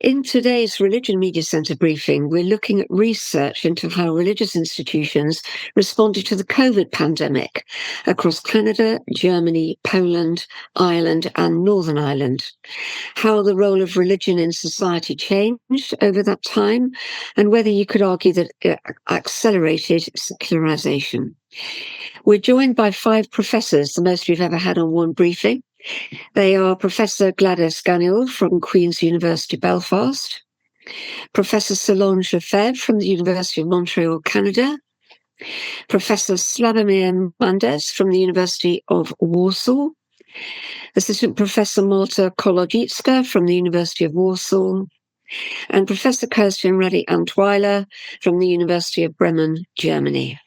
In today's Religion Media Centre briefing, we're looking at research into how religious institutions responded to the COVID pandemic across Canada, Germany, Poland, Ireland, and Northern Ireland. How the role of religion in society changed over that time, and whether you could argue that it accelerated secularisation. We're joined by 5 professors, the most we've ever had on one briefing. They are Professor Gladys Ganiel from Queen's University Belfast, Professor Solange Lefebvre from the University of Montreal, Canada, Professor Slavomir Mandes from the University of Warsaw, Assistant Professor Marta Kolodziejska from the University of Warsaw, and Professor Kirsten Rady-Antweiler from the University of Bremen, Germany.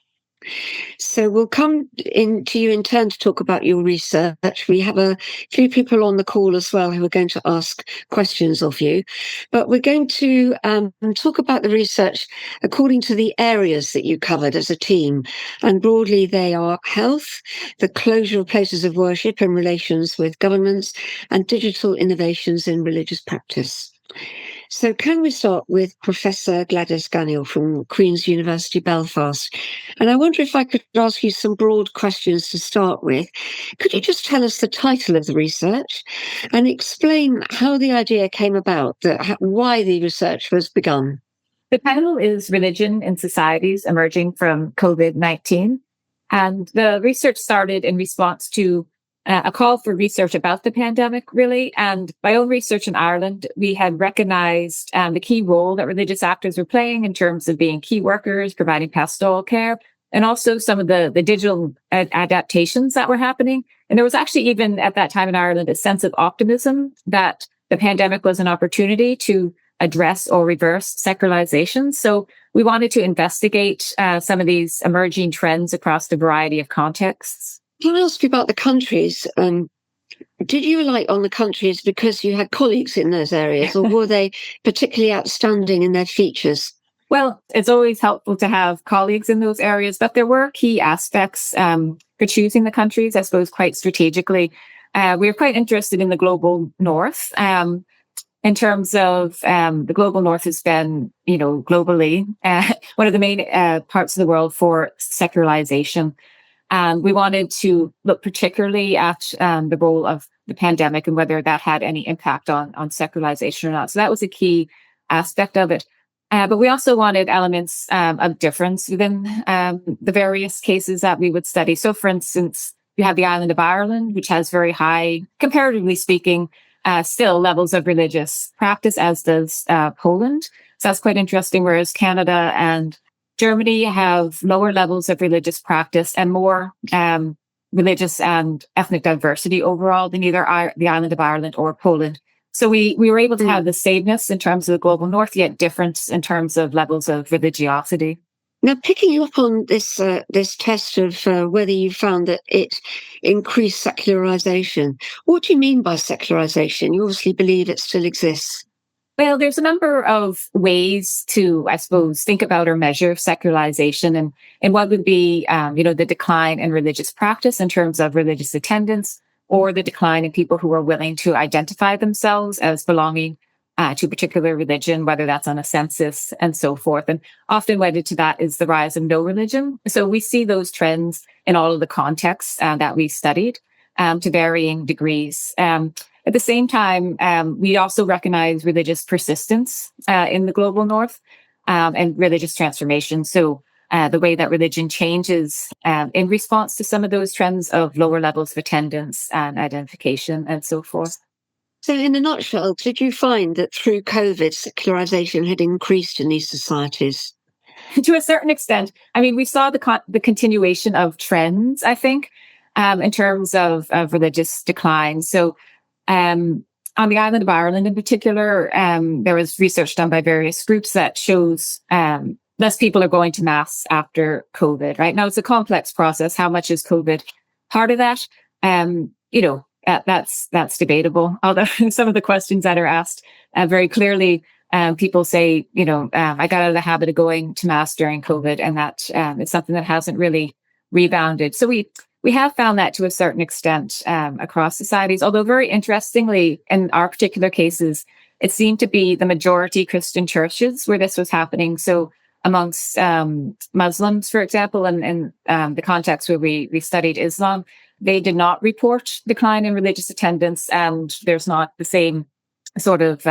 So we'll come to you in turn to talk about your research. We have a few people on the call as well who are going to ask questions of you. But we're going to talk about the research according to the areas that you covered as a team. And broadly, they are health, the closure of places of worship and relations with governments, and digital innovations in religious practice. So can we start with Professor Gladys Ganiel from Queen's University Belfast? And I wonder if I could ask you some broad questions to start with. Could you just tell us the title of the research and explain how the idea came about, why the research was begun? The title is Religion in Societies Emerging from COVID-19. And the research started in response to a call for research about the pandemic, really. And my own research in Ireland, we had recognized the key role that religious actors were playing in terms of being key workers, providing pastoral care, and also some of the digital adaptations that were happening. And there was actually even at that time in Ireland a sense of optimism that the pandemic was an opportunity to address or reverse secularization. So we wanted to investigate some of these emerging trends across a variety of contexts. Can I ask you about the countries? Did you rely on the countries because you had colleagues in those areas, or were they particularly outstanding in their features? Well, it's always helpful to have colleagues in those areas, but there were key aspects for choosing the countries, I suppose, quite strategically. We were quite interested in the global north. In terms of the global north has been, globally, one of the main parts of the world for secularization. And we wanted to look particularly at the role of the pandemic and whether that had any impact on secularization or not. So that was a key aspect of it. But we also wanted elements of difference within the various cases that we would study. So, for instance, you have the island of Ireland, which has very high, comparatively speaking, still levels of religious practice, as does Poland. So that's quite interesting, whereas Canada and Germany have lower levels of religious practice and more religious and ethnic diversity overall than either the island of Ireland or Poland. So we were able to have the sameness in terms of the global north, yet difference in terms of levels of religiosity. Now, picking you up on this test of whether you found that it increased secularization, what do you mean by secularization? You obviously believe it still exists. Well, there's a number of ways to, I suppose, think about or measure secularization, and what would be, the decline in religious practice in terms of religious attendance, or the decline in people who are willing to identify themselves as belonging to a particular religion, whether that's on a census and so forth. And often wedded to that is the rise of no religion. So we see those trends in all of the contexts that we studied to varying degrees. At the same time, we also recognize religious persistence in the global north and religious transformation. So the way that religion changes in response to some of those trends of lower levels of attendance and identification and so forth. So in a nutshell, did you find that through COVID, secularization had increased in these societies? To a certain extent. I mean, we saw the continuation of trends, I think, in terms of religious decline. So on the island of Ireland in particular, there was research done by various groups that shows less people are going to mass after COVID, right? Now, it's a complex process. How much is COVID part of that? That's debatable. Although some of the questions that are asked very clearly, people say, I got out of the habit of going to mass during COVID, and that is something that hasn't really rebounded. So we have found that to a certain extent across societies, although very interestingly, in our particular cases, it seemed to be the majority Christian churches where this was happening. So amongst Muslims, for example, and the context where we studied Islam, they did not report decline in religious attendance, and there's not the same sort of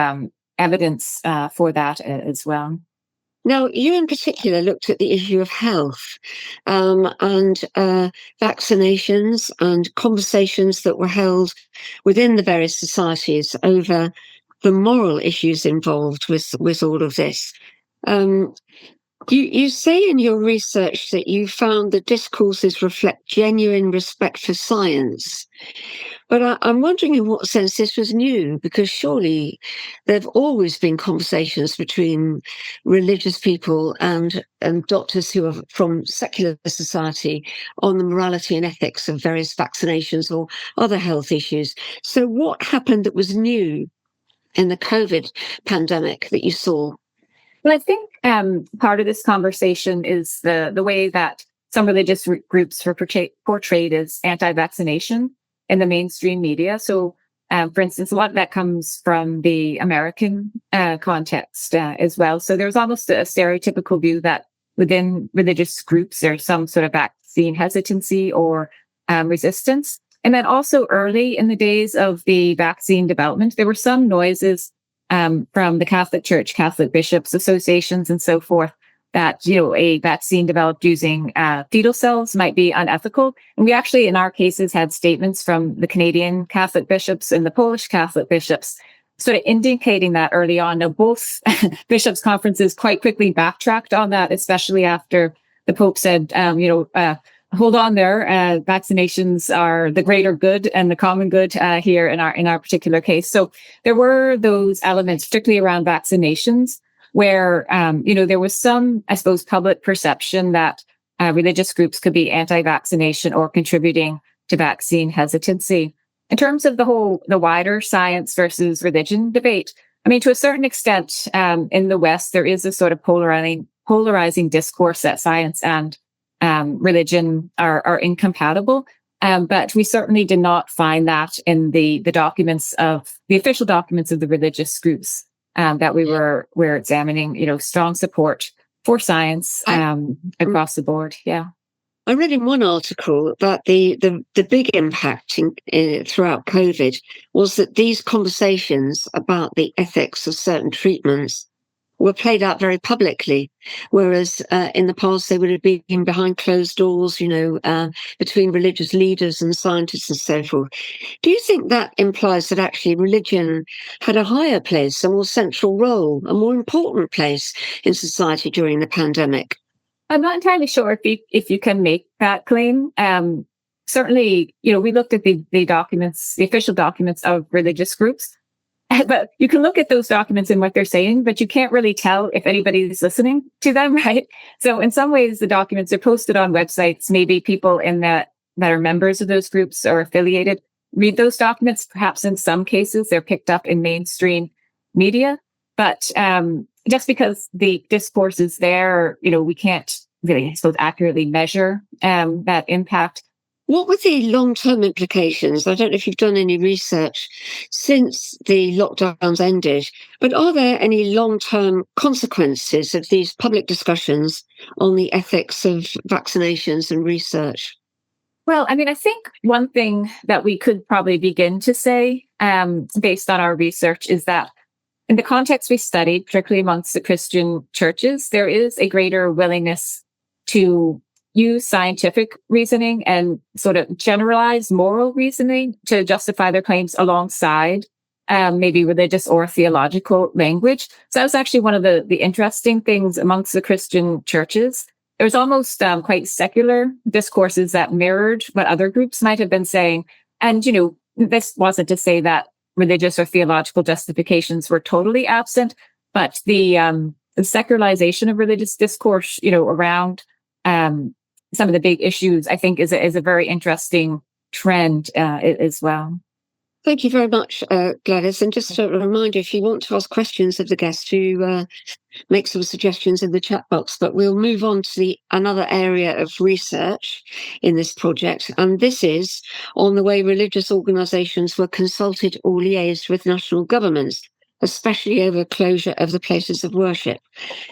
evidence for that as well. Now, you in particular looked at the issue of health and vaccinations and conversations that were held within the various societies over the moral issues involved with all of this. You say in your research that you found the discourses reflect genuine respect for science. But I'm wondering in what sense this was new, because surely there have always been conversations between religious people and doctors who are from secular society on the morality and ethics of various vaccinations or other health issues. So what happened that was new in the COVID pandemic that you saw? Well, I think part of this conversation is the way that some religious groups were portrayed as anti-vaccination in the mainstream media. So, for instance, a lot of that comes from the American context as well. So there's almost a stereotypical view that within religious groups, there's some sort of vaccine hesitancy or resistance. And then also early in the days of the vaccine development, there were some noises from the Catholic Church, Catholic bishops, associations, and so forth, that, you know, a vaccine developed using fetal cells might be unethical. And we actually, in our cases, had statements from the Canadian Catholic bishops and the Polish Catholic bishops sort of indicating that early on. Now, both bishops' conferences quite quickly backtracked on that, especially after the Pope said, hold on there, vaccinations are the greater good and the common good here in our particular case. So there were those elements, particularly around vaccinations, where, there was some, I suppose, public perception that religious groups could be anti-vaccination or contributing to vaccine hesitancy. In terms of the wider science versus religion debate, I mean, to a certain extent, in the West, there is a sort of polarizing discourse that science and religion are incompatible. But we certainly did not find that in the official documents of the religious groups that we were examining, strong support for science across the board. Yeah. I read in one article that the big impact throughout COVID was that these conversations about the ethics of certain treatments were played out very publicly, whereas in the past they would have been behind closed doors, between religious leaders and scientists and so forth. Do you think that implies that actually religion had a higher place, a more central role, a more important place in society during the pandemic? I'm not entirely sure if you can make that claim. Certainly, we looked at the documents, the official documents of religious groups. But you can look at those documents and what they're saying, but you can't really tell if anybody's listening to them, right? So in some ways, the documents are posted on websites. Maybe people that are members of those groups or affiliated read those documents. Perhaps in some cases, they're picked up in mainstream media. But just because the discourse is there, we can't really, I suppose, accurately measure that impact. What were the long-term implications? I don't know if you've done any research since the lockdowns ended, but are there any long-term consequences of these public discussions on the ethics of vaccinations and research? Well, I mean, I think one thing that we could probably begin to say, based on our research, is that in the context we studied, particularly amongst the Christian churches, there is a greater willingness to use scientific reasoning and sort of generalized moral reasoning to justify their claims alongside maybe religious or theological language. So that was actually one of the interesting things amongst the Christian churches. There was almost quite secular discourses that mirrored what other groups might have been saying. And, this wasn't to say that religious or theological justifications were totally absent, but the secularization of religious discourse, around some of the big issues, I think, is a very interesting trend as well. Thank you very much, Gladys. And just a reminder, if you want to ask questions of the guest, to make some suggestions in the chat box. But we'll move on to another area of research in this project. And this is on the way religious organisations were consulted or liaised with national governments. especially over closure of the places of worship.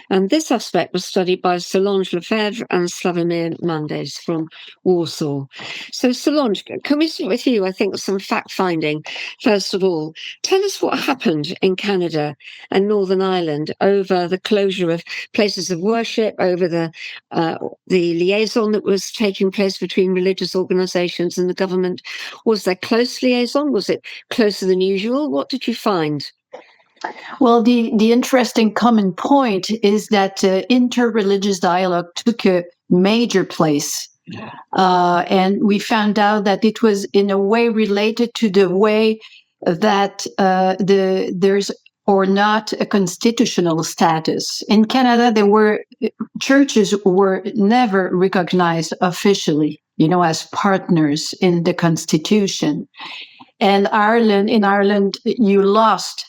And this aspect was studied by Solange Lefebvre and Slavomir Mendes from Warsaw. So, Solange, can we start with you? I think some fact-finding, first of all. Tell us what happened in Canada and Northern Ireland over the closure of places of worship, over the liaison that was taking place between religious organisations and the government. Was there close liaison? Was it closer than usual? What did you find? Well, the interesting common point is that interreligious dialogue took a major place. And we found out that it was in a way related to the way that there's or not a constitutional status. In Canada, churches were never recognized officially, as partners in the Constitution. And in Ireland, you lost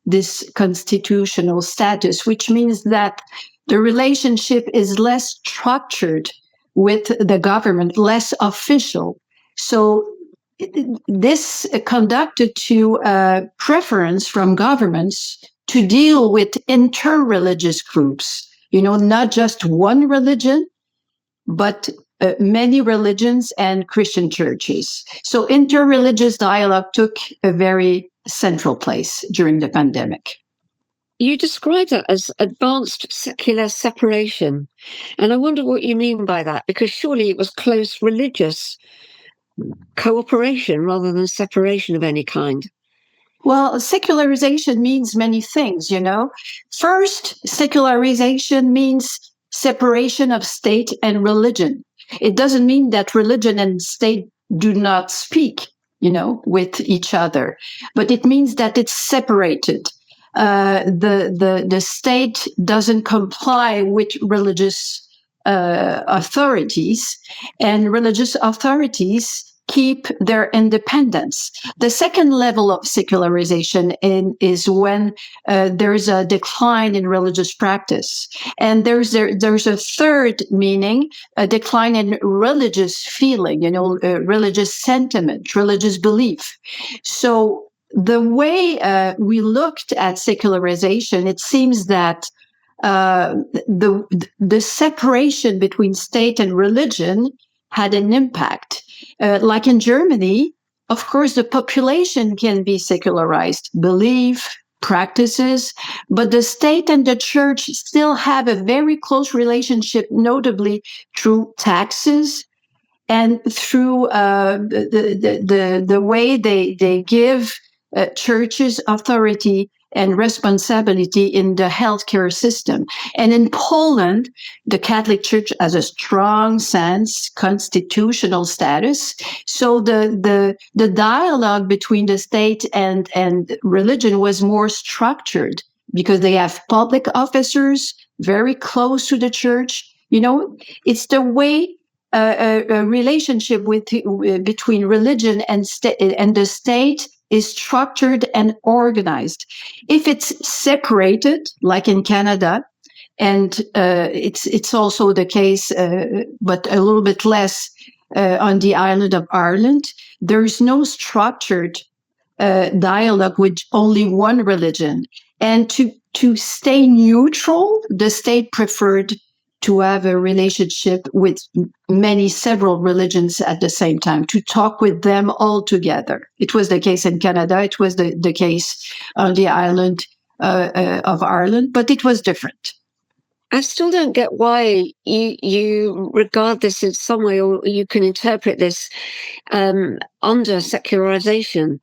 this constitutional status, which means that the relationship is less structured with the government, less official. So this conducted to a preference from governments to deal with interreligious groups, not just one religion, but many religions and Christian churches. So interreligious dialogue took a very central place during the pandemic. You describe that as advanced secular separation. And I wonder what you mean by that, because surely it was close religious cooperation rather than separation of any kind. Well, secularization means many things, First, secularization means separation of state and religion. It doesn't mean that religion and state do not speak, with each other, but it means that it's separated. The state doesn't comply with religious authorities, and religious authorities keep their independence. The second level of secularization is when there's a decline in religious practice. And there's a third meaning, a decline in religious feeling, religious sentiment, religious belief. So the way we looked at secularization, it seems that the separation between state and religion had an impact. Like in Germany, of course, the population can be secularized, belief, practices, but the state and the church still have a very close relationship, notably through taxes and through the way they give churches authority and responsibility in the healthcare system. And in Poland, the Catholic Church has a strong sense, constitutional status. So the dialogue between the state and religion was more structured because they have public officers very close to the church. It's the way a relationship between religion and the state is structured and organized. If it's separated, like in Canada, and it's also the case, but a little bit less on the island of Ireland, there's no structured dialogue with only one religion. And to stay neutral, the state preferred to have a relationship with several religions at the same time, to talk with them all together. It was the case in Canada. It was the case on the island of Ireland, but it was different. I still don't get why you regard this in some way, or you can interpret this under secularization.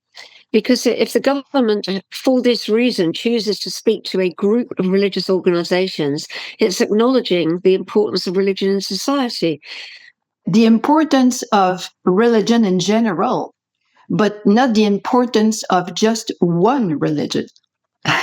Because if the government, for this reason, chooses to speak to a group of religious organizations, it's acknowledging the importance of religion in society. The importance of religion in general, but not the importance of just one religion.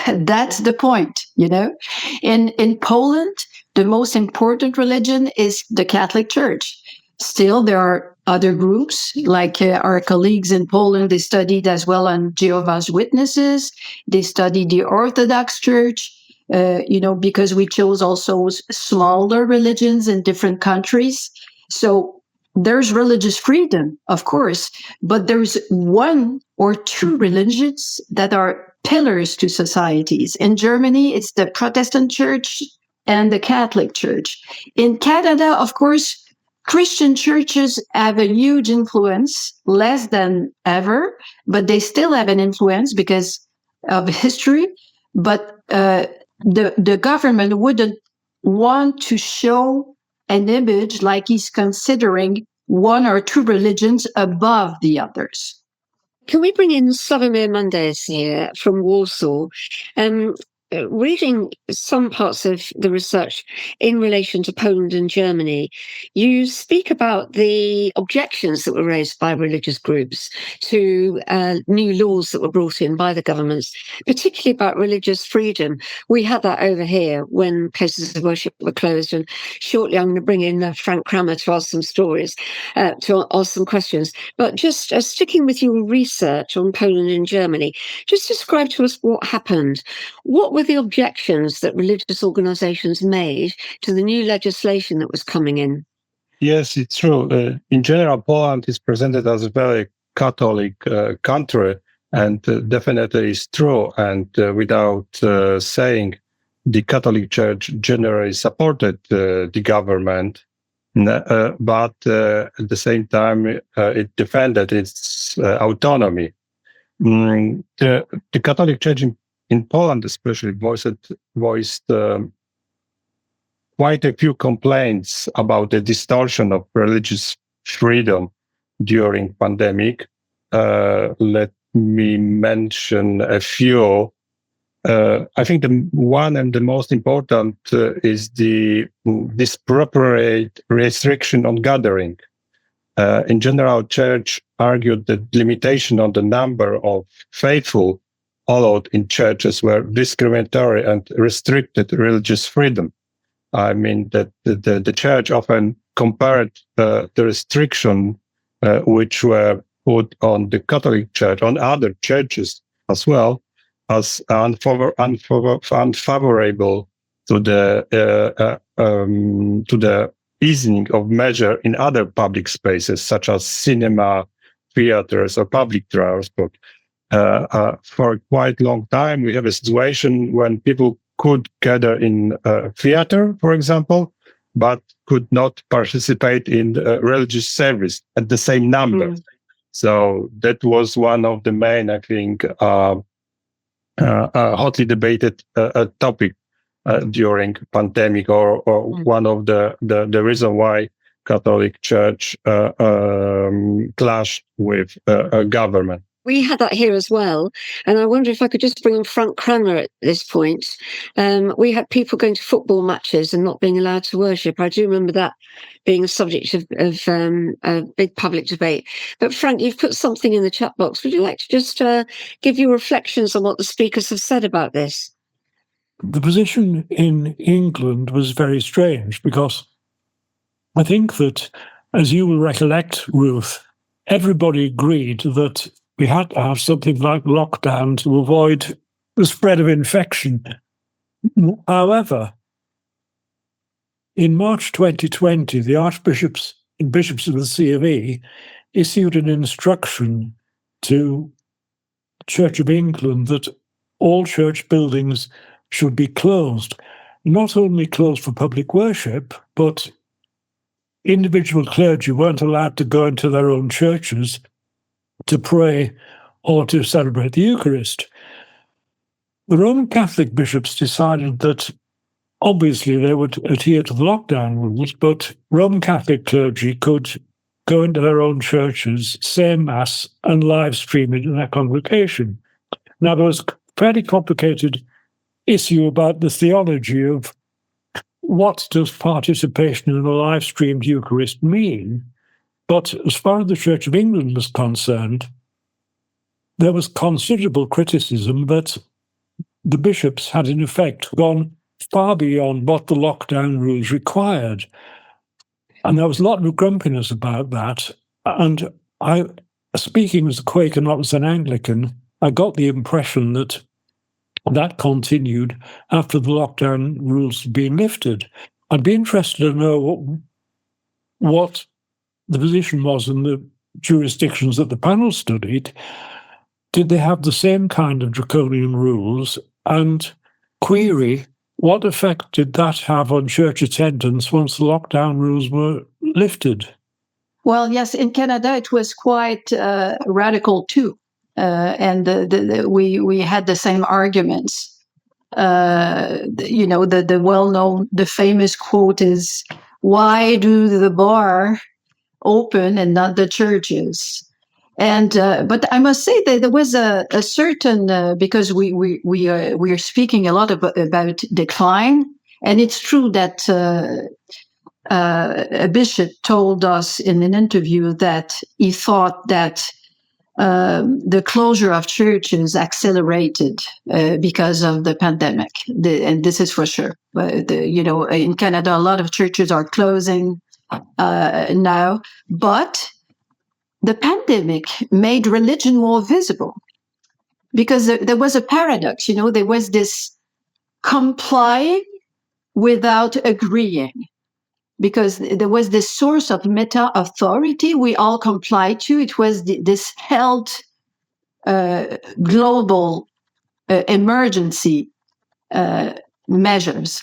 That's the point, In Poland, the most important religion is the Catholic Church. Still, there are other groups, like our colleagues in Poland, they studied as well on Jehovah's Witnesses. They studied the Orthodox Church, because we chose also smaller religions in different countries. So there's religious freedom, of course, but there's one or two religions that are pillars to societies. In Germany, it's the Protestant Church and the Catholic Church. In Canada, of course, Christian churches have a huge influence, less than ever, but they still have an influence because of history. But the government wouldn't want to show an image like he's considering one or two religions above the others. Can we bring in Slavomir Mundes here from Warsaw? Reading some parts of the research in relation to Poland and Germany, you speak about the objections that were raised by religious groups to new laws that were brought in by the governments, particularly about religious freedom. We had that over here when places of worship were closed, and shortly I'm going to bring in Frank Kramer to ask some stories, to ask some questions. But just sticking with your research on Poland and Germany, just describe to us what happened. What were the objections that religious organizations made to the new legislation that was coming in? Yes, it's true. In general, Poland is presented as a very Catholic country, and definitely is true. And without saying, the Catholic Church generally supported the government, but at the same time, it defended its autonomy. The Catholic Church in Poland especially voiced quite a few complaints about the distortion of religious freedom during pandemic. Let me mention a few. I think the one and the most important is the disproportionate restriction on gathering. In general, Church argued that limitation on the number of faithful allowed in churches were discriminatory and restricted religious freedom. I mean that the Church often compared the restriction which were put on the Catholic Church, on other churches as well, as unfavorable to the easing of measure in other public spaces such as cinema, theaters, or public transport. For a quite long time, we have a situation when people could gather in a theater, for example, but could not participate in religious service at the same number. So that was one of the main, I think, hotly debated topic during pandemic, or one of the reason why Catholic Church clashed with government. We had that here as well. And I wonder if I could just bring in Frank Kramer at this point. We had people going to football matches and not being allowed to worship. I do remember that being a subject of a big public debate. But Frank, you've put something in the chat box. Would you like to just give your reflections on what the speakers have said about this? The position in England was very strange because I think that, as you will recollect, Ruth, everybody agreed that we had to have something like lockdown to avoid the spread of infection. However, in March 2020, the archbishops and bishops of the C of E issued an instruction to the Church of England that all church buildings should be closed, not only closed for public worship, but individual clergy weren't allowed to go into their own churches to pray or to celebrate the Eucharist. The Roman Catholic bishops decided that obviously they would adhere to the lockdown rules, but Roman Catholic clergy could go into their own churches, say Mass, and live stream it in their congregation. Now, there was a fairly complicated issue about the theology of what does participation in a live streamed Eucharist mean. But as far as the Church of England was concerned, there was considerable criticism that the bishops had in effect gone far beyond what the lockdown rules required. And there was a lot of grumpiness about that. And I, speaking as a Quaker, not as an Anglican, I got the impression that that continued after the lockdown rules had been lifted. I'd be interested to know what the position was in the jurisdictions that the panel studied. did they have the same kind of draconian rules? And query, what effect did that have on church attendance once the lockdown rules were lifted? Well, yes, in Canada it was quite radical too, and we had the same arguments. The well-known, the famous quote is, "Why do the bar open and not the churches?" And but I must say that there was a certain because we are speaking a lot about decline, and it's true that a bishop told us in an interview that he thought that the closure of churches accelerated because of the pandemic, and this is for sure. In Canada, a lot of churches are closing now, but the pandemic made religion more visible because there was a paradox. There was this complying without agreeing, because there was this source of meta authority we all complied to. It was this held global emergency measures,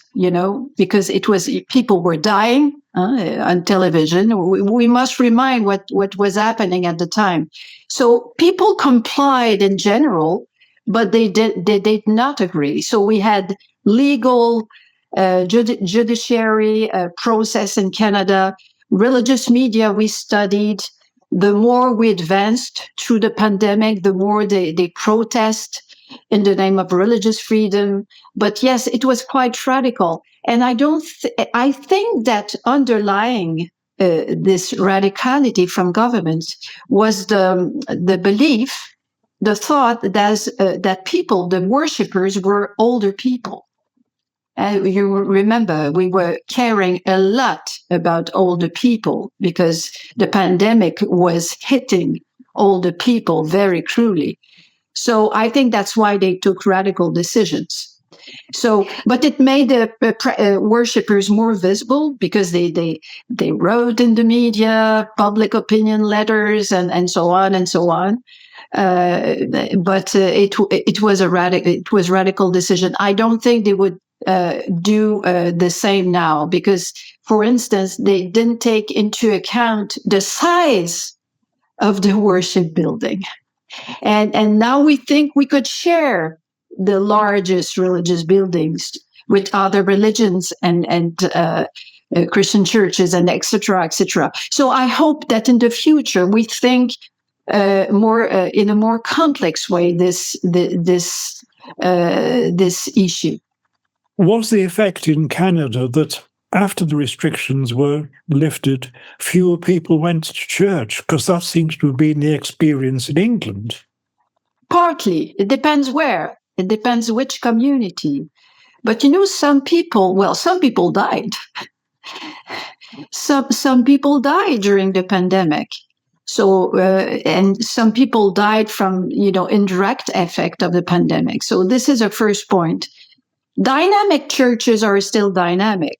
because it was people were dying on television. We must remind what was happening at the time. So people complied in general, but they did not agree. So we had legal judiciary process in Canada, religious media we studied. The more we advanced through the pandemic, the more they protest in the name of religious freedom. But yes, it was quite radical. And I think that underlying this radicality from governments was the belief, the thought that people, the worshippers, were older people. You remember, we were caring a lot about older people because the pandemic was hitting older people very cruelly. So I think that's why they took radical decisions. But it made the worshippers more visible because they wrote in the media, public opinion letters, and so on and so on. But it was radical decision. I don't think they would do the same now because, for instance, they didn't take into account the size of the worship building. And now we think we could share the largest religious buildings with other religions and Christian churches and et cetera, et cetera. So I hope that in the future we think more in a more complex way this issue. Was the effect in Canada that after the restrictions were lifted, fewer people went to church? Because that seems to have been the experience in England. Partly. It depends where. It depends which community. But some people died. Some people died during the pandemic. So, and some people died from, indirect effect of the pandemic. So this is a first point. Dynamic churches are still dynamic.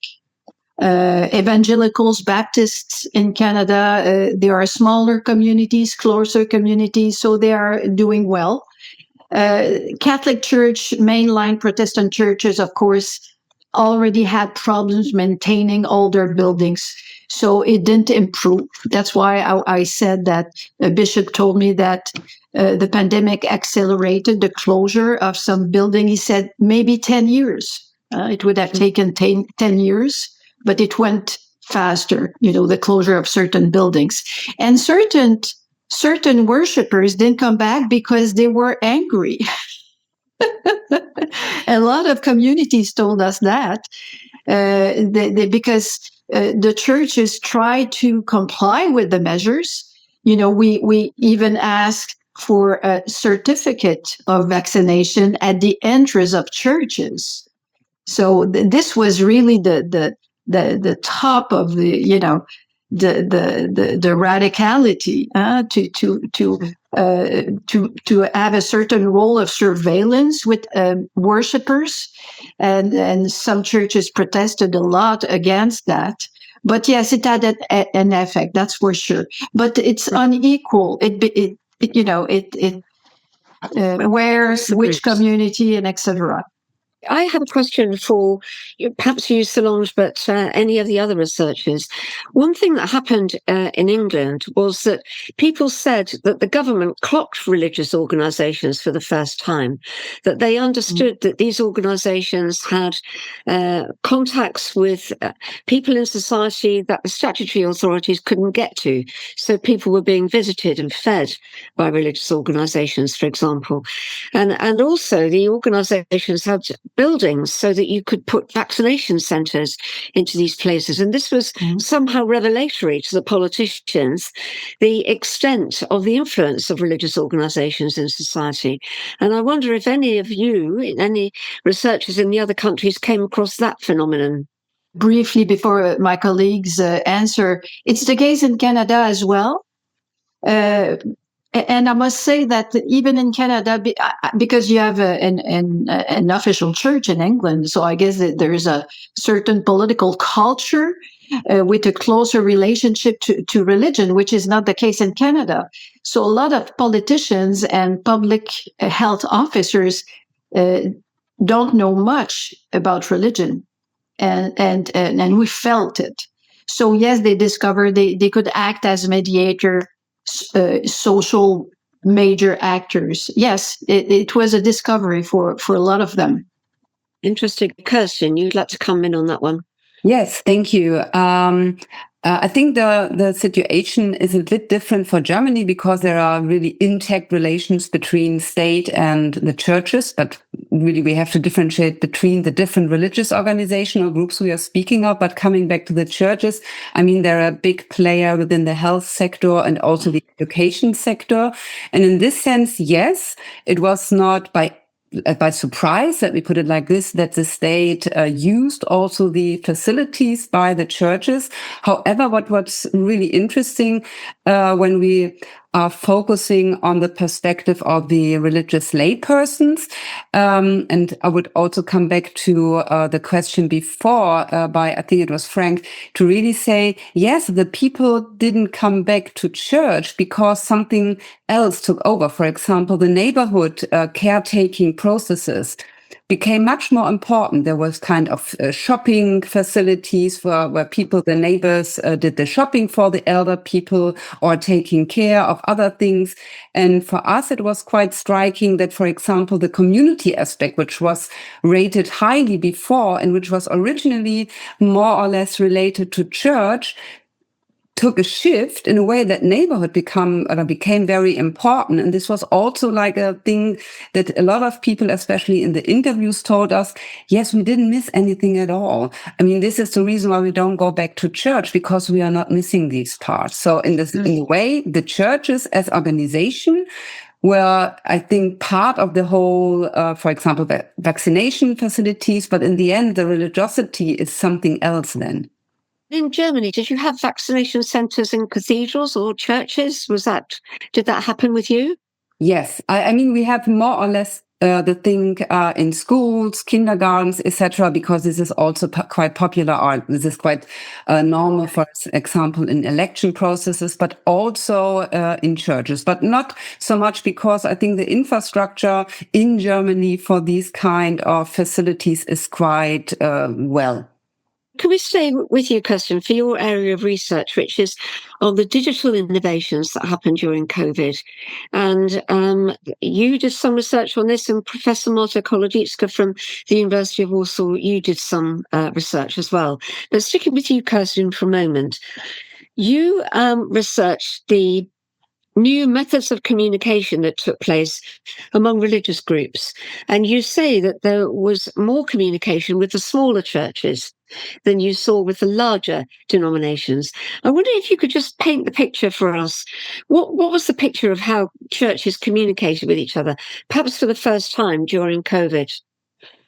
Evangelicals, Baptists in Canada, there are smaller communities, closer communities, so they are doing well. Catholic Church, mainline Protestant churches, of course, already had problems maintaining older buildings, so it didn't improve. That's why I said that a bishop told me that the pandemic accelerated the closure of some building. He said maybe 10 years. It would have taken 10 years. But it went faster, the closure of certain buildings. And certain worshippers didn't come back because they were angry. A lot of communities told us that because the churches try to comply with the measures. We even asked for a certificate of vaccination at the entrance of churches. So this was really the top of the radicality to have a certain role of surveillance with worshippers, and some churches protested a lot against that. But yes, it had an effect, that's for sure. But it's unequal. where, which community, and etc. I have a question for perhaps you, Solange, but any of the other researchers. One thing that happened in England was that people said that the government clocked religious organisations for the first time, that they understood that these organisations had contacts with people in society that the statutory authorities couldn't get to. So people were being visited and fed by religious organisations, for example. And also the organisations had buildings so that you could put vaccination centres into these places. And this was somehow revelatory to the politicians, the extent of the influence of religious organisations in society. And I wonder if any of you, any researchers in the other countries, came across that phenomenon. Briefly, before my colleagues answer, it's the case in Canada as well. And I must say that even in Canada, because you have an official church in England, so I guess that there is a certain political culture with a closer relationship to religion, which is not the case in Canada. So a lot of politicians and public health officers don't know much about religion, and we felt it. So yes, they discovered they could act as mediator. Social major actors. Yes, it was a discovery for a lot of them. Interesting. Kirsten, you'd like to come in on that one? Yes, thank you. I think the situation is a bit different for Germany because there are really intact relations between state and the churches, but really we have to differentiate between the different religious organizational groups we are speaking of. But coming back to the churches, I mean, they're a big player within the health sector and also the education sector. And in this sense, yes, it was not by surprise, let me put it like this, that the state used also the facilities by the churches. However, what's really interesting when we are focusing on the perspective of the religious laypersons, and I would also come back to the question before by, I think it was Frank, to really say, yes, the people didn't come back to church because something else took over. For example, the neighborhood caretaking processes became much more important. There was kind of shopping facilities where people, the neighbors, did the shopping for the elder people or taking care of other things. And for us, it was quite striking that, for example, the community aspect, which was rated highly before and which was originally more or less related to church, took a shift in a way that neighborhood became very important. And this was also like a thing that a lot of people, especially in the interviews, told us, yes, we didn't miss anything at all. I mean, this is the reason why we don't go back to church, because we are not missing these parts. So in a way, the churches as organization were, I think, part of the whole, for example, the vaccination facilities. But in the end, the religiosity is something else then. In Germany, did you have vaccination centres in cathedrals or churches? Did that happen with you? Yes. I mean, we have more or less the thing in schools, kindergartens, etc., because this is also quite popular art. This is quite normal, for example, in election processes, but also in churches, but not so much because I think the infrastructure in Germany for these kind of facilities is quite well. Can we stay with you, Kirsten, for your area of research, which is on the digital innovations that happened during COVID? And you did some research on this, and Professor Marta Kolodicka from the University of Warsaw, you did some research as well. But sticking with you, Kirsten, for a moment, you researched the new methods of communication that took place among religious groups. And you say that there was more communication with the smaller churches than you saw with the larger denominations. I wonder if you could just paint the picture for us. What was the picture of how churches communicated with each other, perhaps for the first time during COVID?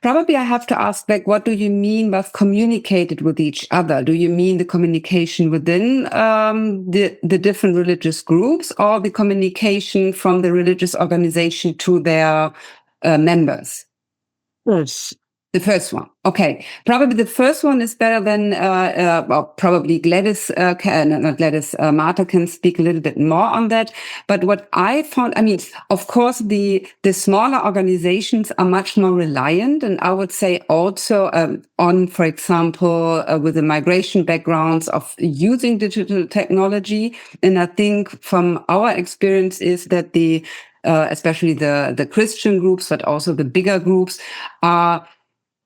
Probably I have to ask, like, what do you mean by communicated with each other? Do you mean the communication within the different religious groups, or the communication from the religious organization to their members? Yes. The first one. Okay. Probably the first one is better than, probably Gladys, not Gladys, Martha can speak a little bit more on that. But what I found, I mean, of course, the smaller organizations are much more reliant. And I would say also on, for example, with the migration backgrounds of using digital technology. And I think from our experience is that especially the Christian groups, but also the bigger groups are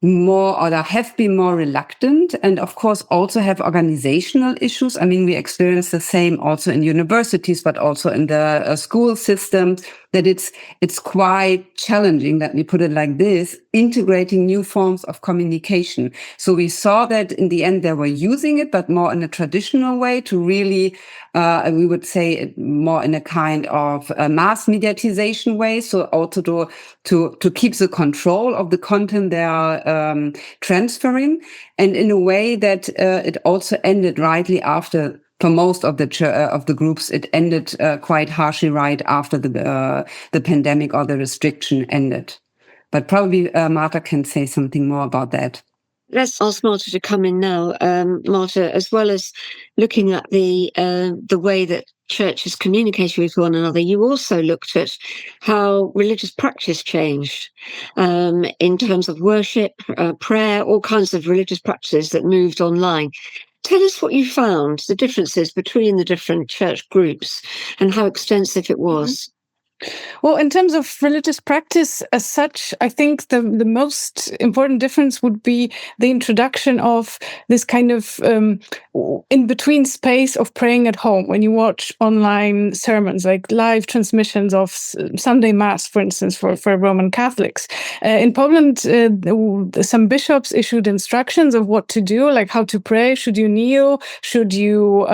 more or have been more reluctant, and of course also have organizational issues. I mean, we experience the same also in universities, but also in the school systems, that it's quite challenging, let me put it like this, integrating new forms of communication. So we saw that in the end they were using it, but more in a traditional way to really, we would say more in a kind of mass mediatization way. So also to keep the control of the content they are transferring, and in a way that it also ended rightly after. For most of the groups, it ended quite harshly right after the pandemic or the restriction ended. But probably Martha can say something more about that. Let's ask Martha to come in now. Martha, as well as looking at the way that churches communicated with one another, you also looked at how religious practice changed in terms of worship, prayer, all kinds of religious practices that moved online. Tell us what you found, the differences between the different church groups and how extensive it was. Well, in terms of religious practice as such, I think the most important difference would be the introduction of this kind of in-between space of praying at home. When you watch online sermons, like live transmissions of Sunday Mass, for instance, for Roman Catholics. In Poland, some bishops issued instructions of what to do, like how to pray. Should you kneel? Should you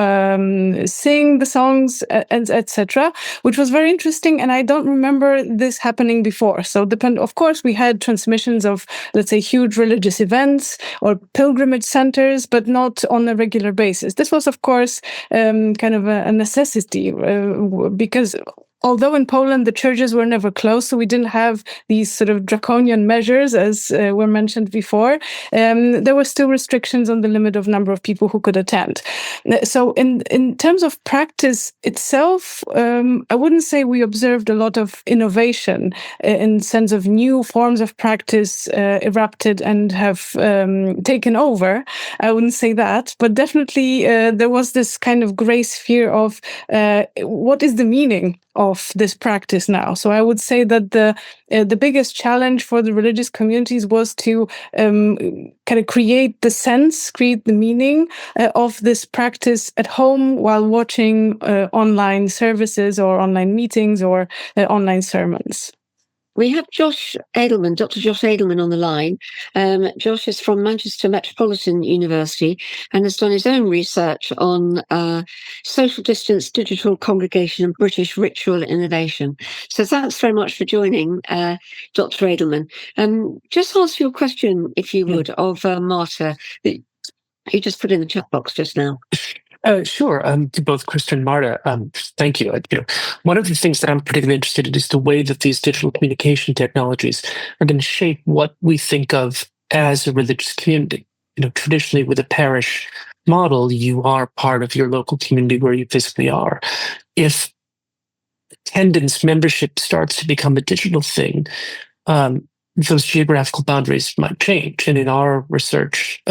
sing the songs, etc., which was very interesting. And I don't remember this happening before. So of course, we had transmissions of, let's say, huge religious events or pilgrimage centers, but not on a regular basis. This was, of course, kind of a necessity because although in Poland the churches were never closed, so we didn't have these sort of draconian measures as were mentioned before, there were still restrictions on the limit of number of people who could attend. So in terms of practice itself, I wouldn't say we observed a lot of innovation in the sense of new forms of practice erupted and have taken over. I wouldn't say that, but definitely there was this kind of gray sphere of what is the meaning of this practice now. So I would say that the biggest challenge for the religious communities was to kind of create the meaning of this practice at home while watching online services or online meetings or online sermons. We have Dr. Josh Edelman on the line. Josh is from Manchester Metropolitan University and has done his own research on social distance, digital congregation and British ritual innovation. So thanks very much for joining, Dr. Edelman. Just ask you a question, if you would, of Martha, that you just put in the chat box just now. Sure. To both Krista and Marta, thank you. One of the things that I'm particularly interested in is the way that these digital communication technologies are going to shape what we think of as a religious community. Traditionally with a parish model, you are part of your local community where you physically are. If attendance membership starts to become a digital thing, those geographical boundaries might change. And in our research,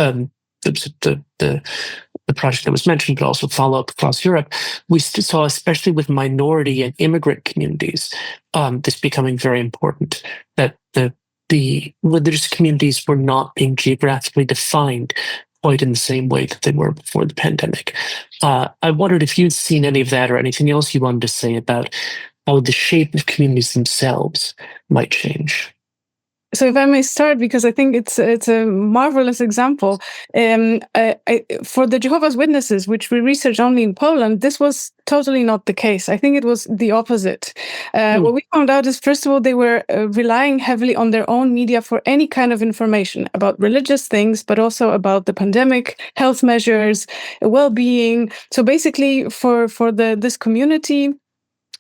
the project that was mentioned, but also follow-up across Europe, we saw, especially with minority and immigrant communities, this becoming very important, that the religious communities were not being geographically defined quite in the same way that they were before the pandemic. I wondered if you'd seen any of that or anything else you wanted to say about how the shape of communities themselves might change. So if I may start, because I think it's a marvelous example. For the Jehovah's Witnesses, which we researched only in Poland, this was totally not the case. I think it was the opposite. What we found out is, first of all, they were relying heavily on their own media for any kind of information about religious things, but also about the pandemic, health measures, well-being. So basically, for this community,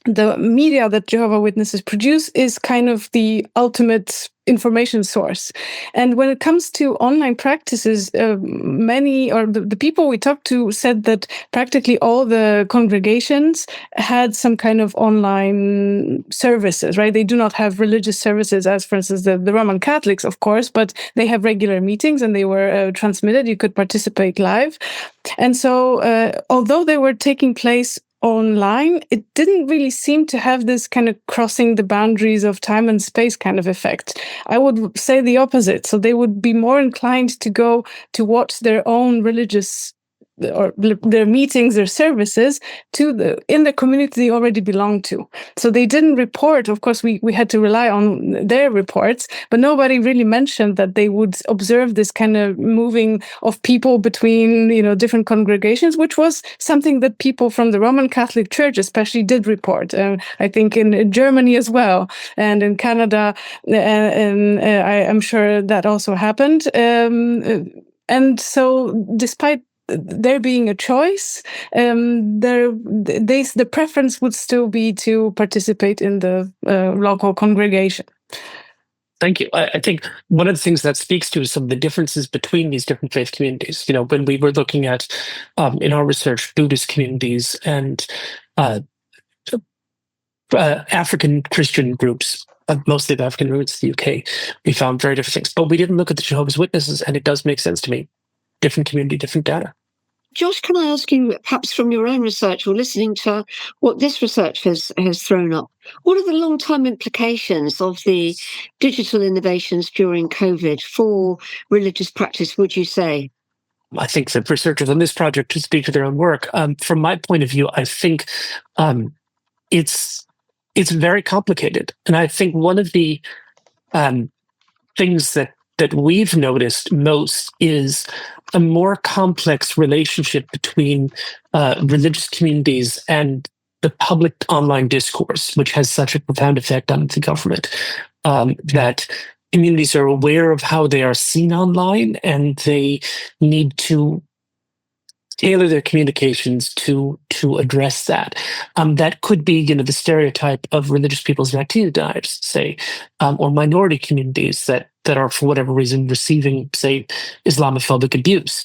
the media that Jehovah's Witnesses produce is kind of the ultimate information source. And when it comes to online practices, many, or the people we talked to said that practically all the congregations had some kind of online services, right? They do not have religious services as, for instance, the Roman Catholics, of course, but they have regular meetings and they were transmitted. You could participate live. And so although they were taking place online, it didn't really seem to have this kind of crossing the boundaries of time and space kind of effect. I would say the opposite. So they would be more inclined to go to watch their own religious or their meetings, their services in the community they already belong to. So they didn't report. Of course, we had to rely on their reports, but nobody really mentioned that they would observe this kind of moving of people between, different congregations, which was something that people from the Roman Catholic Church especially did report. I think in Germany as well, and in Canada, and I'm sure that also happened. And so despite there being a choice, the preference would still be to participate in the local congregation. Thank you. I think one of the things that speaks to is some of the differences between these different faith communities. When we were looking at, in our research, Buddhist communities and African Christian groups, mostly the African roots, the UK, we found very different things. But we didn't look at the Jehovah's Witnesses, and it does make sense to me. Different community, different data. Josh, can I ask you, perhaps from your own research or listening to what this research has thrown up, what are the long-term implications of the digital innovations during COVID for religious practice, would you say? I think the researchers on this project to speak to their own work. From my point of view, I think it's very complicated. And I think one of the things that we've noticed most is a more complex relationship between religious communities and the public online discourse, which has such a profound effect on the government, that communities are aware of how they are seen online, and they need to tailor their communications to address that. That could be, the stereotype of religious peoples in activity diets, say, or minority communities that are, for whatever reason, receiving, say, Islamophobic abuse.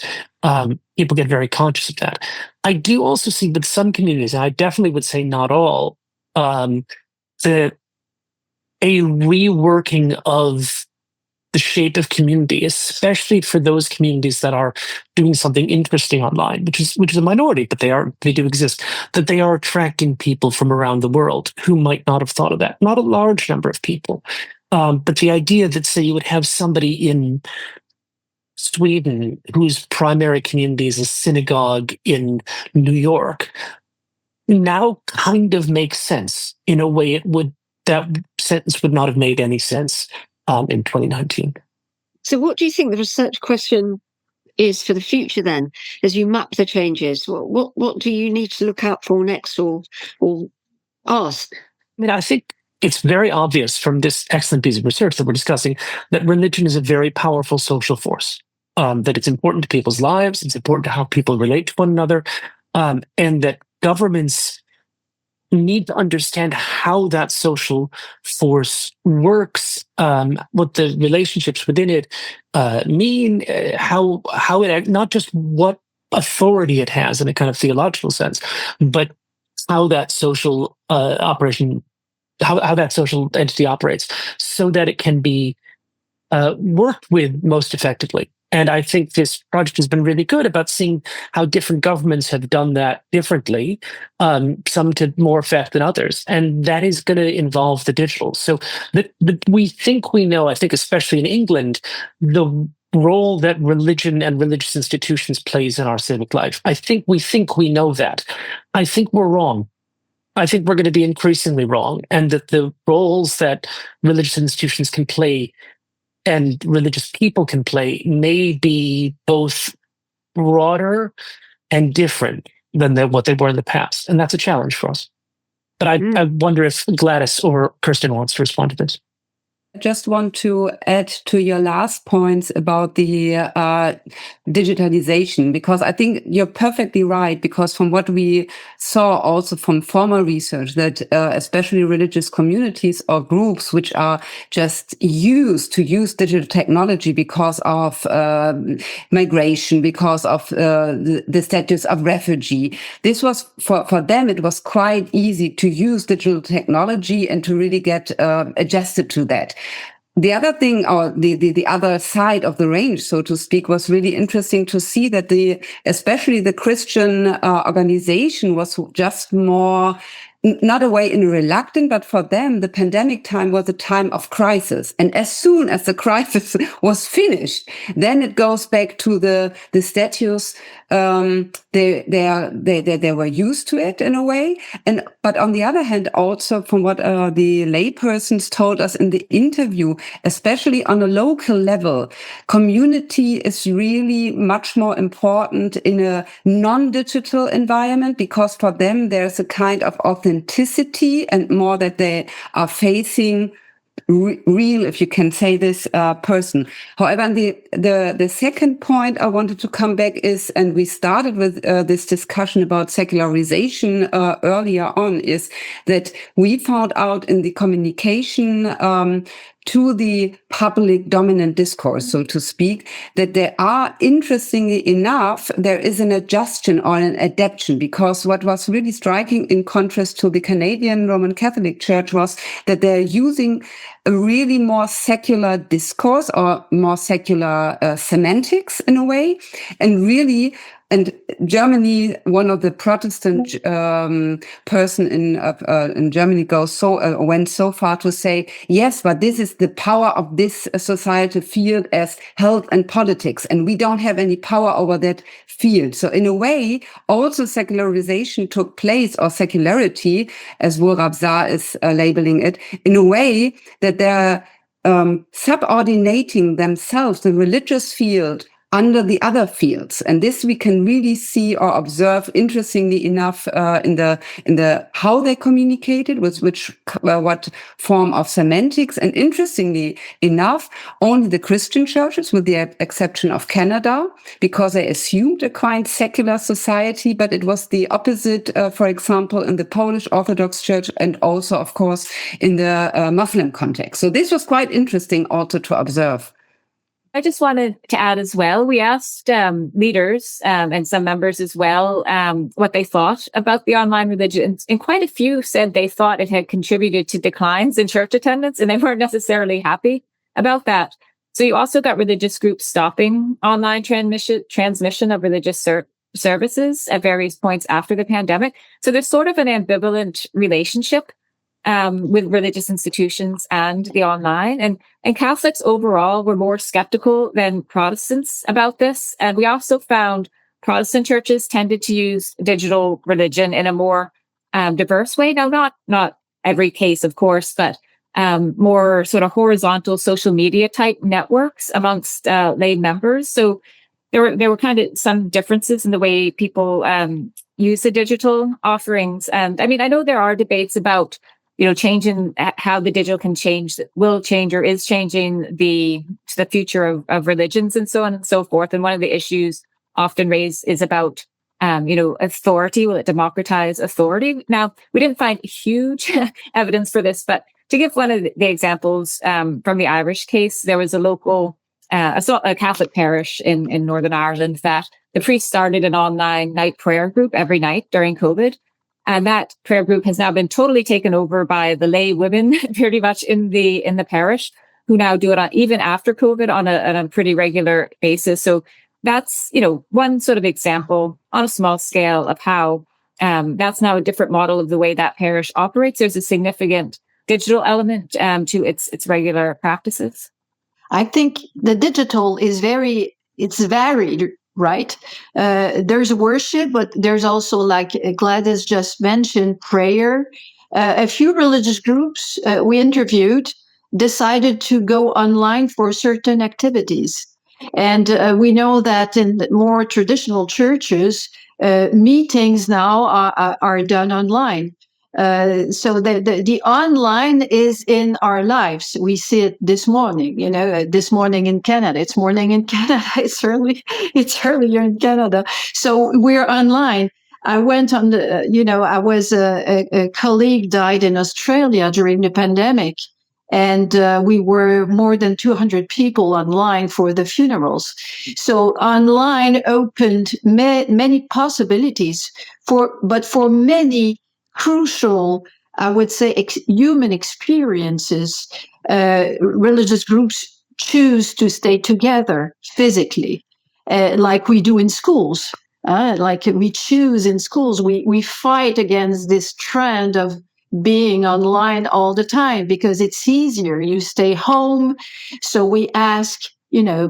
People get very conscious of that. I do also see with some communities, and I definitely would say not all, a reworking of the shape of community, especially for those communities that are doing something interesting online, which is a minority, but they do exist, that they are attracting people from around the world who might not have thought of that. Not a large number of people, but the idea that, say, you would have somebody in Sweden whose primary community is a synagogue in New York now kind of makes sense in a way that sentence would not have made any sense in 2019. So what do you think the research question is for the future then, as you map the changes? What do you need to look out for next or ask? I think it's very obvious from this excellent piece of research that we're discussing that religion is a very powerful social force, that it's important to people's lives, it's important to how people relate to one another, and that governments need to understand how that social force works, what the relationships within it mean, how it, not just what authority it has in a kind of theological sense, but how that social operation, how that social entity operates, so that it can be worked with most effectively. And I think this project has been really good about seeing how different governments have done that differently, some to more effect than others. And that is going to involve the digital. So we think we know, I think especially in England, the role that religion and religious institutions plays in our civic life. We think we know that. I think we're wrong. I think we're going to be increasingly wrong. And that the roles that religious institutions can play and religious people can play may be both broader and different than what they were in the past. And that's a challenge for us. But I wonder if Gladys or Kirsten wants to respond to this. I just want to add to your last points about the digitalization, because I think you're perfectly right, because from what we saw also from former research, that especially religious communities or groups which are just used to use digital technology because of migration, because of the status of refugee, this was for them, it was quite easy to use digital technology and to really get adjusted to that. The other thing, or the other side of the range, so to speak, was really interesting to see that especially the Christian organization was just more, not a way in reluctant, but for them, the pandemic time was a time of crisis. And as soon as the crisis was finished, then it goes back to the status. They were used to it in a way. But on the other hand, also from what the laypersons told us in the interview, especially on a local level, community is really much more important in a non-digital environment, because for them, there's a kind of authenticity and more that they are facing real, if you can say this, person. However, the second point I wanted to come back is, and we started with this discussion about secularization earlier on, is that we found out in the communication to the public dominant discourse, so to speak, that there are, interestingly enough, there is an adjustment or an adaptation, because what was really striking in contrast to the Canadian Roman Catholic Church was that they're using a really more secular discourse or more secular semantics in a way, and really. And Germany, one of the Protestant person in Germany went so far to say, yes, but this is the power of this societal field as health and politics, and we don't have any power over that field. So in a way, also secularization took place, or secularity, as Wurab Zah is labeling it, in a way that they're subordinating themselves, the religious field, under the other fields. And this we can really see or observe, interestingly enough, in the how they communicated, with what form of semantics. And interestingly enough, only the Christian churches, with the exception of Canada, because they assumed a quite secular society, but it was the opposite, for example, in the Polish Orthodox Church, and also, of course, in the Muslim context. So this was quite interesting also to observe. I just wanted to add as well, we asked leaders and some members as well what they thought about the online religion. And quite a few said they thought it had contributed to declines in church attendance, and they weren't necessarily happy about that. So you also got religious groups stopping online transmission of religious services at various points after the pandemic. So there's sort of an ambivalent relationship with religious institutions and the online. And Catholics overall were more skeptical than Protestants about this. And we also found Protestant churches tended to use digital religion in a more diverse way. Now, not every case, of course, but more sort of horizontal social media type networks amongst lay members. So there were kind of some differences in the way people use the digital offerings. And I mean, I know there are debates about changing how the digital will change or is changing the future of religions and so on and so forth. And one of the issues often raised is about, authority. Will it democratize authority? Now, we didn't find huge evidence for this, but to give one of the examples from the Irish case, there was a local, a Catholic parish in Northern Ireland that the priest started an online night prayer group every night during COVID. And that prayer group has now been totally taken over by the lay women, pretty much in the parish, who now do it even after COVID on a pretty regular basis. So that's, one sort of example on a small scale of how that's now a different model of the way that parish operates. There's a significant digital element to its regular practices. I think the digital is varied. Right. There's worship, but there's also, like Gladys just mentioned, prayer. A few religious groups we interviewed decided to go online for certain activities. And we know that in more traditional churches, meetings now are done online. So the online is in our lives. We see it this morning, this morning in Canada. It's morning in Canada. It's earlier in Canada. So we're online. I went on I was a colleague died in Australia during the pandemic. And we were more than 200 people online for the funerals. So online opened many possibilities but for many crucial, I would say, human experiences, religious groups choose to stay together physically, like we do in schools. Like we choose in schools, we fight against this trend of being online all the time because it's easier. You stay home. So we ask,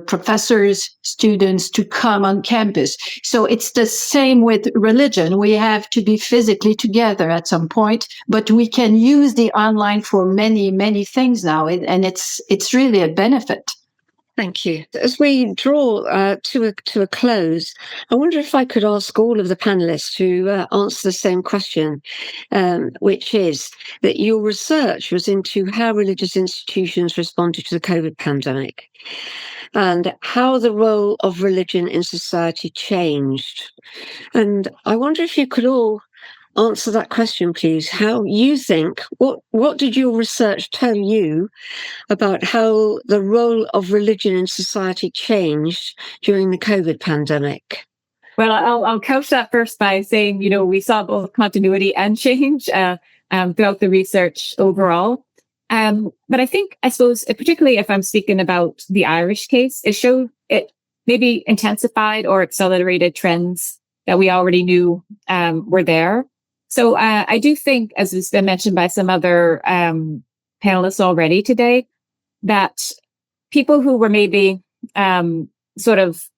professors, students to come on campus. So it's the same with religion. We have to be physically together at some point, but we can use the online for many, many things now. And it's really a benefit. Thank you. As we draw to a close, I wonder if I could ask all of the panelists to answer the same question, which is that your research was into how religious institutions responded to the COVID pandemic and how the role of religion in society changed. And I wonder if you could all answer that question, please. How you think, what did your research tell you about how the role of religion in society changed during the COVID pandemic? Well, I'll couch that first by saying, we saw both continuity and change throughout the research overall. But I suppose, particularly if I'm speaking about the Irish case, it maybe intensified or accelerated trends that we already knew were there. So I do think, as has been mentioned by some other panelists already today, that people who were maybe sort of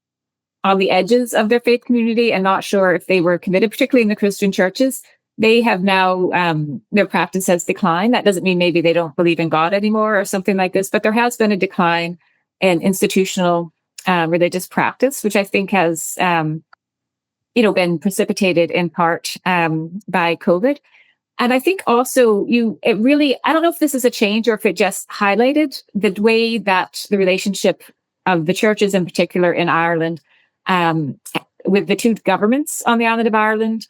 on the edges of their faith community and not sure if they were committed, particularly in the Christian churches, they have now, their practice has declined. That doesn't mean maybe they don't believe in God anymore or something like this, but there has been a decline in institutional religious practice, which I think has, been precipitated in part by COVID. And I think also I don't know if this is a change or if it just highlighted the way that the relationship of the churches in particular in Ireland with the two governments on the island of Ireland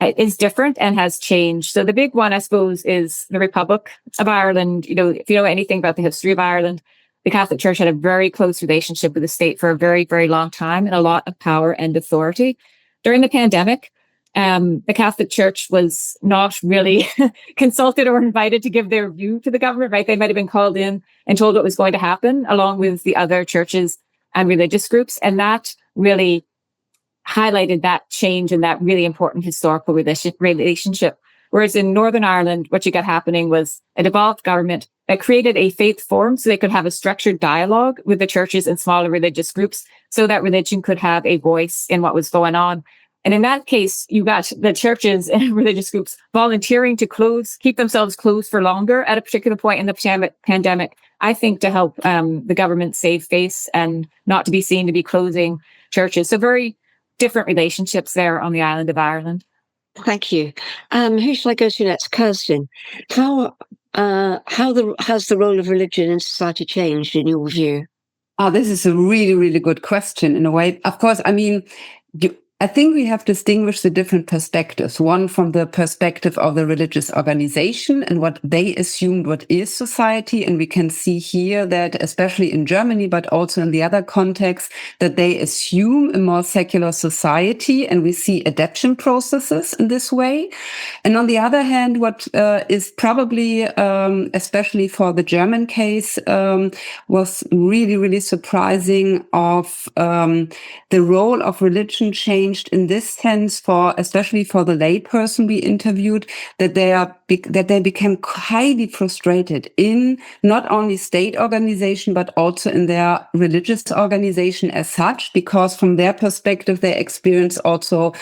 is different and has changed. So the big one, I suppose, is the Republic of Ireland. If you know anything about the history of Ireland, the Catholic Church had a very close relationship with the state for a very, very long time and a lot of power and authority. During the pandemic, the Catholic Church was not really consulted or invited to give their view to the government, right? They might have been called in and told what was going to happen along with the other churches and religious groups. And that really highlighted that change and that really important historical relationship. Whereas in Northern Ireland, what you got happening was a devolved government that created a faith forum so they could have a structured dialogue with the churches and smaller religious groups so that religion could have a voice in what was going on. And in that case, you got the churches and religious groups volunteering to keep themselves closed for longer at a particular point in the pandemic, I think to help the government save face and not to be seen to be closing churches. So very different relationships there on the island of Ireland. Thank you. Who shall I go to next? Kirsten, how has the role of religion in society changed in your view? Oh, this is a really, really good question in a way. Of course, I think we have distinguished the different perspectives. One from the perspective of the religious organization and what they assumed what is society. And we can see here that, especially in Germany, but also in the other contexts, that they assume a more secular society. And we see adaptation processes in this way. And on the other hand, what is probably, especially for the German case, was really, really surprising of the role of religion changed in this sense especially for the lay person we interviewed, that they became highly frustrated in not only state organization, but also in their religious organization as such, because from their perspective, they experience also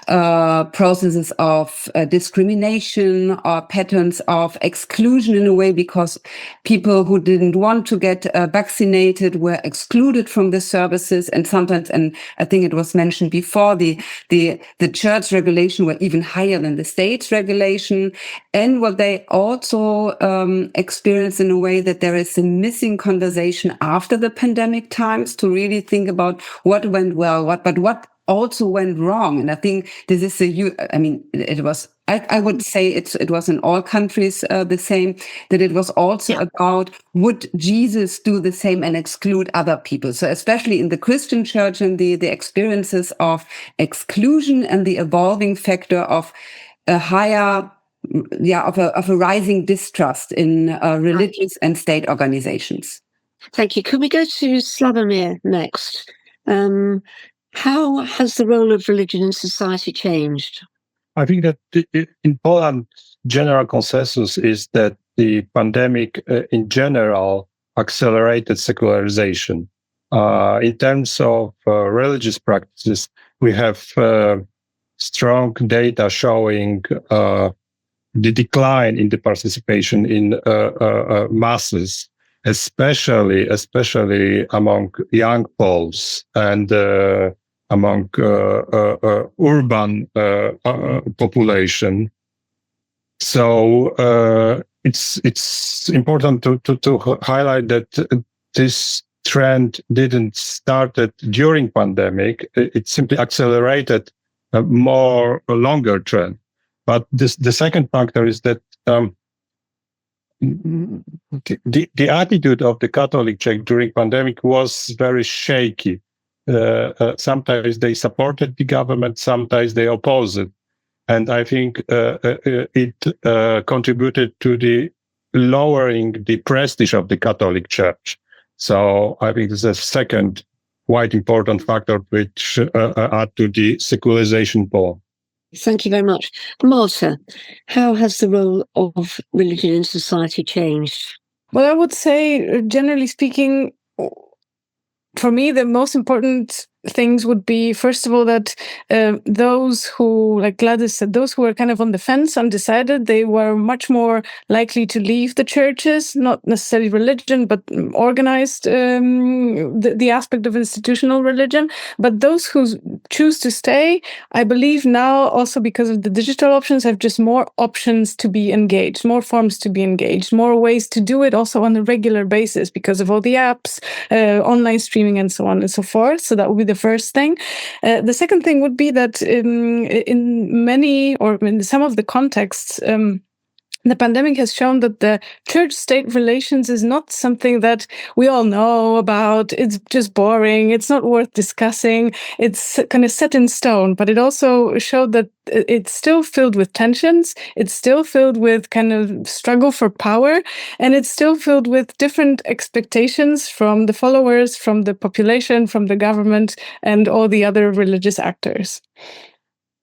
processes of discrimination or patterns of exclusion in a way, because people who didn't want to get vaccinated were excluded from the services. And sometimes, and I think it was mentioned before, the church regulation were even higher than the state's regulation. And what they also experience in a way that there is a missing conversation after the pandemic times to really think about what went well, but what also went wrong. And I think this is it was, I would say it was in all countries the same, that it was also about, would Jesus do the same and exclude other people? So especially in the Christian church and the experiences of exclusion and the evolving factor of a higher of a rising distrust in religious and state organizations. Thank you. Can we go to Slavomir next? How has the role of religion in society changed? I think that in Poland, general consensus is that the pandemic in general accelerated secularization. In terms of religious practices, we have strong data showing the decline in the participation in masses, especially among young Poles and among urban population. So it's important to highlight that this trend didn't started during pandemic. It simply accelerated a longer trend. But the second factor is that the attitude of the Catholic Church during pandemic was very shaky. Sometimes they supported the government, sometimes they opposed it. And I think it contributed to the lowering the prestige of the Catholic Church. So I think this is a second quite important factor which add to the secularization poll. Thank you very much. Marta, how has the role of religion in society changed? Well, I would say, generally speaking, for me, the most important things would be, first of all, that those who, like Gladys said, those who were kind of on the fence, undecided, they were much more likely to leave the churches, not necessarily religion, but organized, the aspect of institutional religion. But those who choose to stay, I believe now, also because of the digital options, have just more options to be engaged, more forms to be engaged, more ways to do it also on a regular basis because of all the apps, online streaming, and so on and so forth. So that would be the first thing. The second thing would be that in many, or in some of the contexts, the pandemic has shown that the church-state relations is not something that we all know about. It's just boring. It's not worth discussing. It's kind of set in stone. But it also showed that it's still filled with tensions. It's still filled with kind of struggle for power. And it's still filled with different expectations from the followers, from the population, from the government, and all the other religious actors.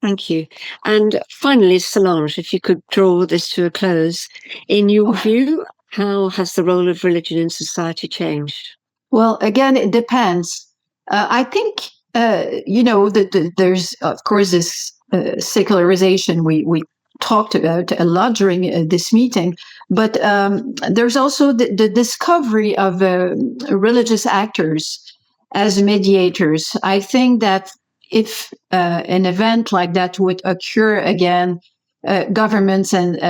Thank you. And finally, Solange, if you could draw this to a close, in your view, how has the role of religion in society changed? Well, again, it depends. I think, there's, of course, this secularization we talked about a lot during this meeting, but there's also the discovery of religious actors as mediators. I think that if an event like that would occur again, governments and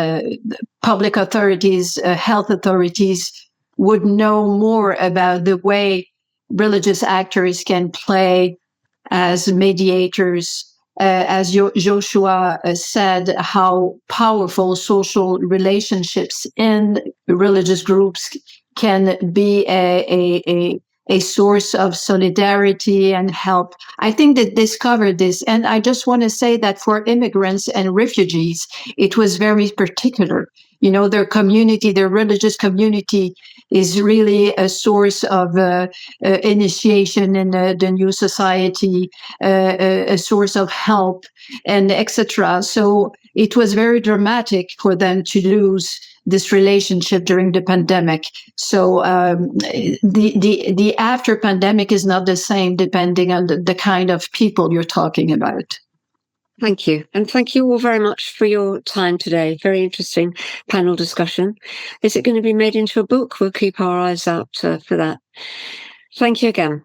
public authorities, health authorities would know more about the way religious actors can play as mediators. As Joshua said, how powerful social relationships in religious groups can be a source of solidarity and help. I think they discovered this. And I just want to say that for immigrants and refugees, it was very particular. Their community, their religious community is really a source of initiation in the new society, a source of help, and etc. So it was very dramatic for them to lose this relationship during the pandemic. So the after pandemic is not the same depending on the kind of people you're talking about. Thank you. And thank you all very much for your time today. Very interesting panel discussion. Is it going to be made into a book? We'll keep our eyes out for that. Thank you again.